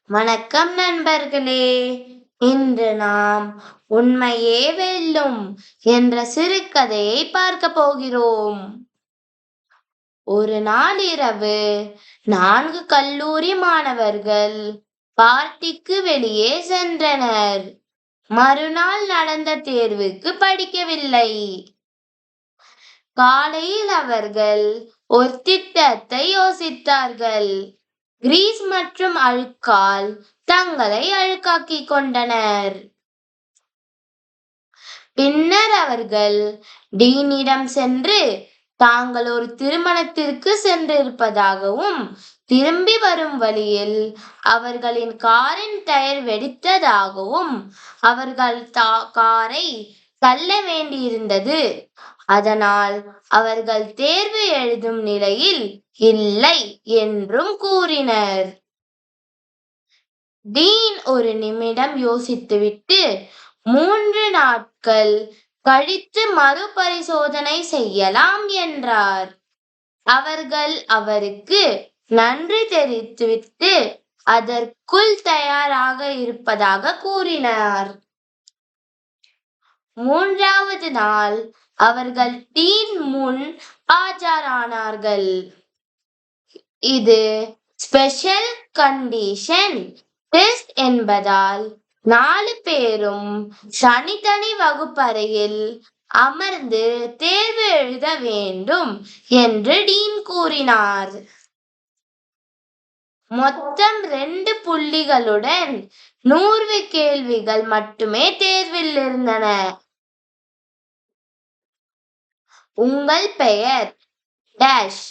வணக்கம் நண்பர்களே. இன்று நாம் உண்மையே வெல்லும் என்ற சிறுகதையை பார்க்க போகிறோம். ஒரு நாள் இரவு 4 கல்லூரி மாணவர்கள் பார்ட்டிக்கு வெளியே சென்றனர். மறுநாள் நடந்த தேர்வுக்கு படிக்கவில்லை. காலையில் அவர்கள் ஒரு திட்டத்தை யோசித்தார்கள். கிரீஸ் மற்றும் அழுக்கால் தங்களை அழுக்காக்கிக் கொண்டனர். பின்னர் அவர்கள் டீனிடம் சென்று தாங்கள் ஒரு திருமணத்திற்கு சென்றிருப்பதாகவும் திரும்பி வரும் வழியில் அவர்களின் காரின் டயர் வெடித்ததாகவும் அவர்கள் காரை தள்ள வேண்டியிருந்தது, அதனால் அவர்கள் தேர்வு எழுதும் நிலையில் இல்லை என்றும் கூறினர். டீன் ஒரு நிமிடம் யோசித்துவிட்டு 3 நாட்கள் கழித்து மறுபரிசோதனை செய்யலாம் என்றார். அவர்கள் அவருக்கு நன்றி தெரிவித்துவிட்டு அதற்குள் தயாராக இருப்பதாக கூறினார். 3வது நாள் அவர்கள் டீன் முன் ஆஜரானார்கள். இது ஸ்பெஷல் கண்டிஷன் டெஸ்ட் என்பதால் 4 பேரும் தனித்தனி வகுப்பறையில் அமர்ந்து தேர்வு எழுத வேண்டும் என்று டீன் கூறினார். மொத்தம் 2 புள்ளிகளுடன் 100 கேள்விகள் மட்டுமே தேர்வில் இருந்தன. உங்கள் பெயர் டேஷ்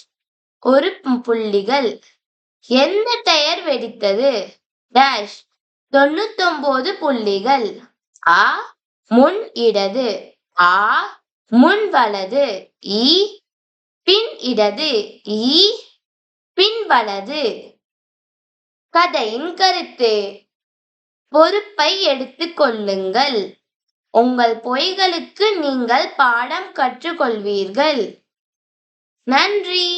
1 புள்ளிகள். எந்த டயர் வெடித்தது டேஷ் 99 புள்ளிகள். ஆ முன் இடது, ஆ முன் வலது, ஈ பின் இடது, ஈ பின் வலது. கதையின் கருத்து: பொறுப்பை எடுத்துக் கொள்ளுங்கள். உங்கள் பொய்களுக்கு நீங்கள் பாடம் கற்றுக்கொள்வீர்கள். நன்றி.